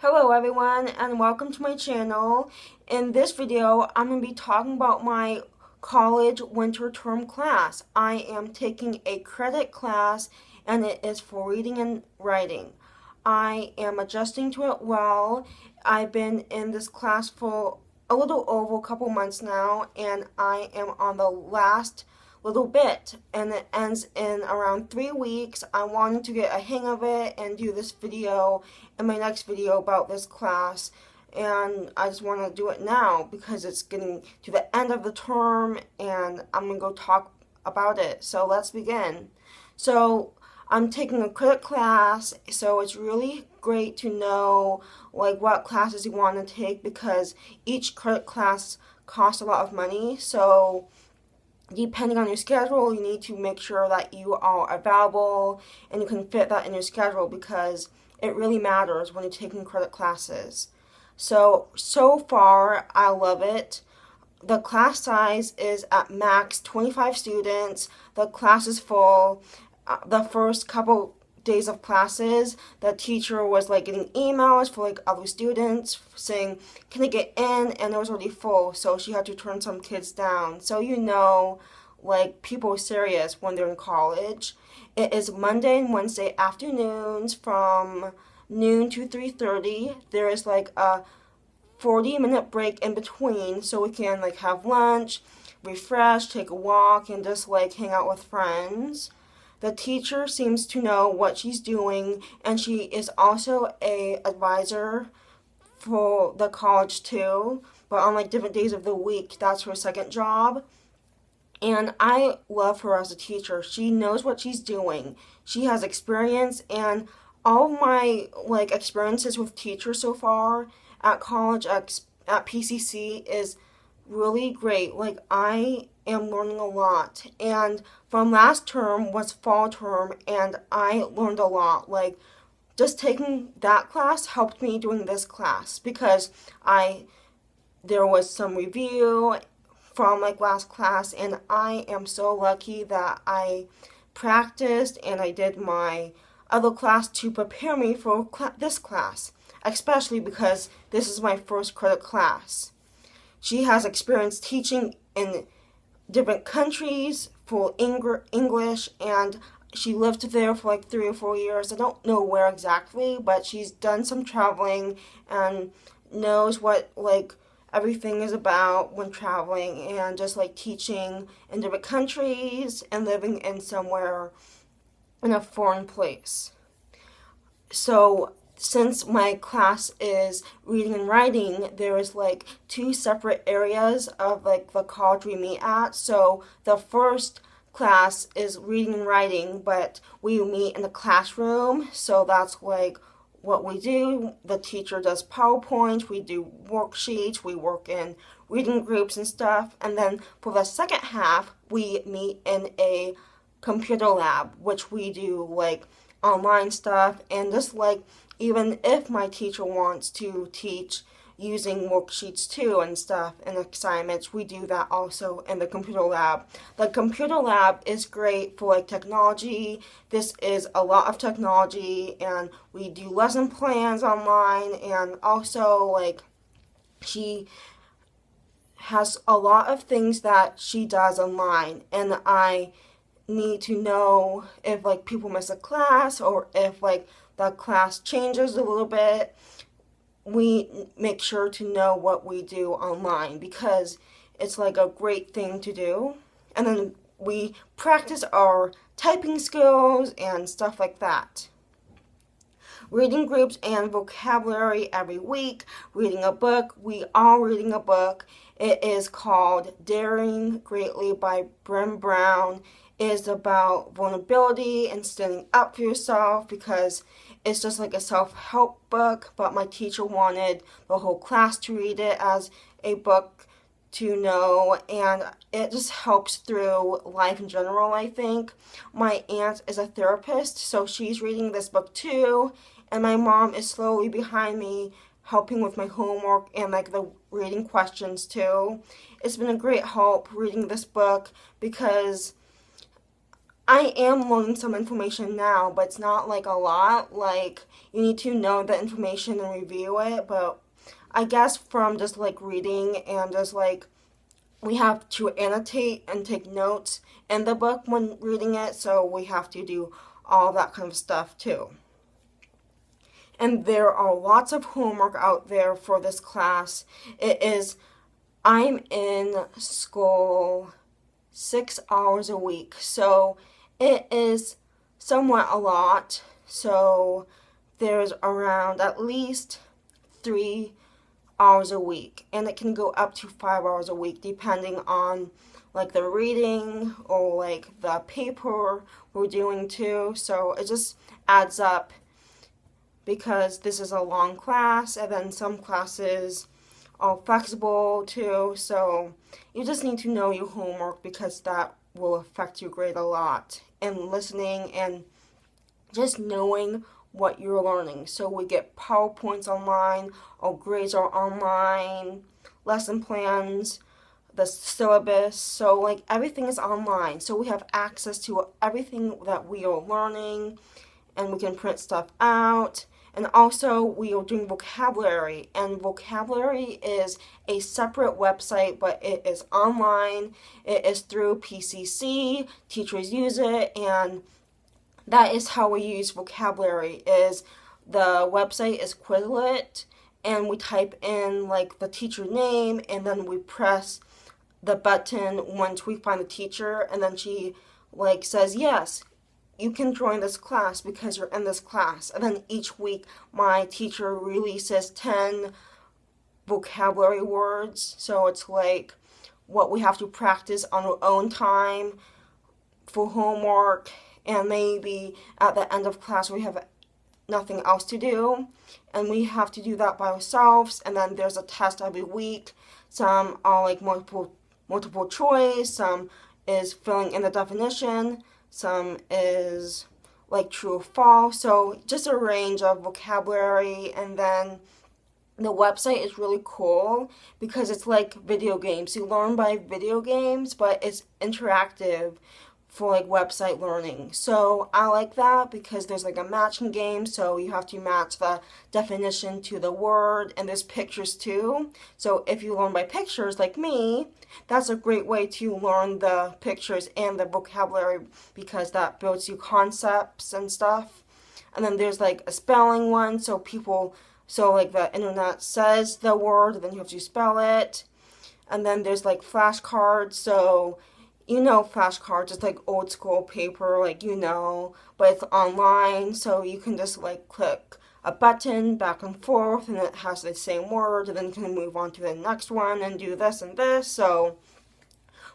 Hello everyone and welcome to my channel. In this video, I'm going to be talking about my college winter term class. I am taking a credit class and it is for reading and writing. I am adjusting to it well. I've been in this class for a little over a couple months now and I am on the last little bit and it ends in around 3 weeks. I wanted to get a hang of it and do this video in my next video about this class, and I just want to do it now because it's getting to the end of the term and I'm going to go talk about it. So let's begin. So I'm taking a credit class, so it's really great to know like what classes you want to take because each credit class costs a lot of money. So depending on your schedule, you need to make sure that you are available and you can fit that in your schedule because it really matters when you're taking credit classes. So far, I love it. The class size is at max 25 students. The class is full. The first couple days of classes, the teacher was like getting emails for like other students saying, "Can I get in?" And it was already full, so she had to turn some kids down. So like people are serious when they're in college. It is Monday and Wednesday afternoons from noon to 3:30. There is like a 40-minute break in between, so we can like have lunch, refresh, take a walk, and just like hang out with friends. The teacher seems to know what she's doing, and she is also a advisor for the college too. But on like different days of the week, that's her second job. And I love her as a teacher. She knows what she's doing. She has experience, and all my like experiences with teachers so far at college at PCC is really great. Like I am learning a lot. And from last term was fall term and I learned a lot. Like just taking that class helped me doing this class because I there was some review from like last class and I am so lucky that I practiced and I did my other class to prepare me for this class, especially because this is my first credit class. She has experience teaching in different countries for English, and she lived there for like 3 or 4 years. I don't know where exactly, but she's done some traveling and knows what like everything is about when traveling and just like teaching in different countries and living in somewhere in a foreign place. So since my class is reading and writing, there is like two separate areas of like the college we meet at. So the first class is reading and writing, but we meet in the classroom. So that's like what we do. The teacher does PowerPoint, we do worksheets, we work in reading groups and stuff. And then for the second half, we meet in a computer lab, which we do like online stuff and just like even if my teacher wants to teach using worksheets too and stuff and assignments, we do that also in the computer lab. The computer lab is great for like technology. This is a lot of technology and we do lesson plans online and also like she has a lot of things that she does online and I need to know if like people miss a class or if like the class changes a little bit. We make sure to know what we do online because it's like a great thing to do. And then we practice our typing skills and stuff like that. Reading groups and vocabulary every week. Reading a book. We are reading a book. It is called Daring Greatly by Brené Brown. It is about vulnerability and standing up for yourself because it's just like a self-help book, but my teacher wanted the whole class to read it as a book to know, and it just helps through life in general, I think. My aunt is a therapist, so she's reading this book too, and my mom is slowly behind me helping with my homework and like the reading questions too. It's been a great help reading this book because I am learning some information now, but it's not like a lot. Like, you need to know the information and review it, but I guess from just like reading and just like we have to annotate and take notes in the book when reading it, so we have to do all that kind of stuff too. And there are lots of homework out there for this class. I'm in school 6 hours a week, so it is somewhat a lot. So there's around at least 3 hours a week, and it can go up to 5 hours a week depending on like the reading or like the paper we're doing too. So it just adds up because this is a long class, and then some classes are flexible too. So you just need to know your homework because that will affect your grade a lot. And listening and just knowing what you're learning. So we get PowerPoints online, our grades are online, lesson plans, the syllabus, so like everything is online. So we have access to everything that we are learning, and we can print stuff out. And also we are doing vocabulary, and vocabulary is a separate website, but it is online. It is through PCC, teachers use it, and that is how we use vocabulary. Is the website is Quizlet, and we type in like the teacher name, and then we press the button once we find the teacher, and then she like says, yes, you can join this class because you're in this class. And then each week my teacher releases 10 vocabulary words, so it's like what we have to practice on our own time for homework, and maybe at the end of class we have nothing else to do, and we have to do that by ourselves. And then there's a test every week. Some are like multiple choice, some is filling in the definition, some is like true or false. So just a range of vocabulary. And then the website is really cool because it's like video games. You learn by video games, but it's interactive for like website learning. So I like that because there's like a matching game, so you have to match the definition to the word, and there's pictures too. So if you learn by pictures like me, that's a great way to learn the pictures and the vocabulary because that builds you concepts and stuff. And then there's like a spelling one, so like the internet says the word, then you have to spell it. And then there's like flashcards, so flashcards, it's like old school paper, like but it's online, so you can just like click a button back and forth, and it has the same word, and then you can move on to the next one and do this and this. So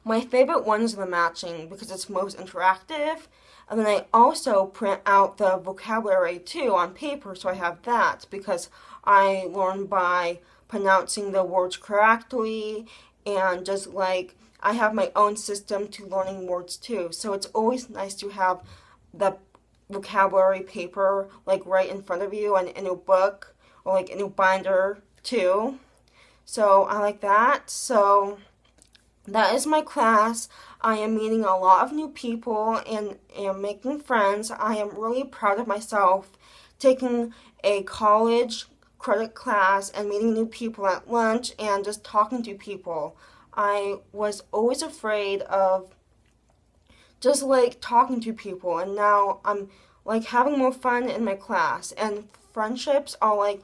my favorite one is the matching because it's most interactive. And then I also print out the vocabulary too on paper, so I have that because I learn by pronouncing the words correctly, and just like I have my own system to learning words too. So it's always nice to have the vocabulary paper like right in front of you and in your book or like in your binder too. So I like that. So that is my class. I am meeting a lot of new people and am making friends. I am really proud of myself taking a college credit class and meeting new people at lunch and just talking to people. I was always afraid of just like talking to people, and now I'm like having more fun in my class, and friendships are like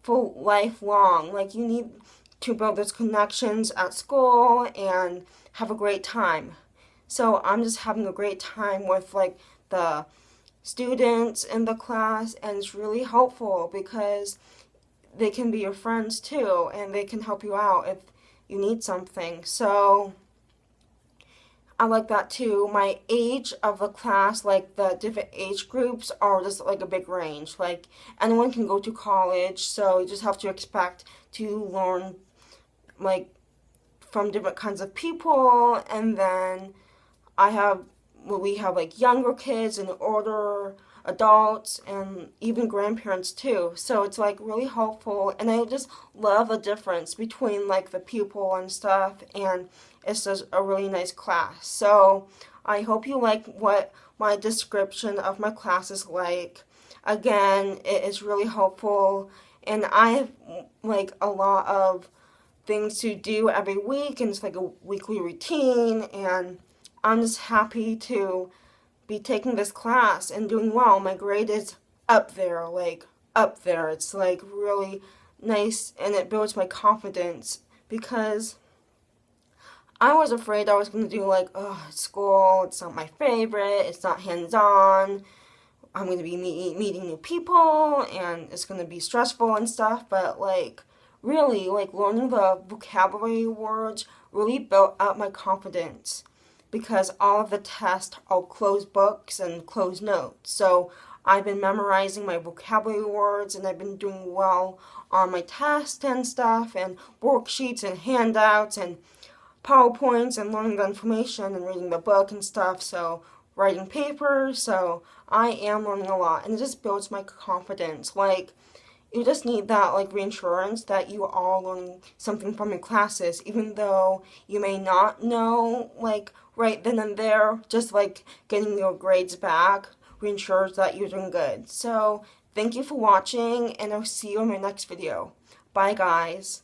for lifelong. Like you need to build those connections at school and have a great time. So I'm just having a great time with like the students in the class, and it's really helpful because they can be your friends too, and they can help you out if you need something. So I like that too. My age of the class, like the different age groups, are just like a big range. Like anyone can go to college, so you just have to expect to learn like from different kinds of people. And then we have like younger kids and older adults and even grandparents too. So it's like really helpful, and I just love the difference between like the people and stuff, and it's just a really nice class. So I hope you like what my description of my classes like. Again, it is really helpful, and I have like a lot of things to do every week, and it's like a weekly routine, and I'm just happy to be taking this class and doing well. My grade is up there, like up there. It's like really nice, and it builds my confidence because I was afraid I was going to do like, oh, school, it's not my favorite, it's not hands-on, I'm going to be meeting new people, and it's going to be stressful and stuff, but like, really, like, learning the vocabulary words really built up my confidence because all of the tests are closed books and closed notes. So I've been memorizing my vocabulary words, and I've been doing well on my tests and stuff, and worksheets and handouts and PowerPoints, and learning the information and reading the book and stuff, so writing papers, so I am learning a lot, and it just builds my confidence. Like, you just need that, like, reassurance that you are learning something from your classes, even though you may not know, like, right then and there, just, like, getting your grades back reassures that you're doing good. So, thank you for watching, and I'll see you in my next video. Bye, guys.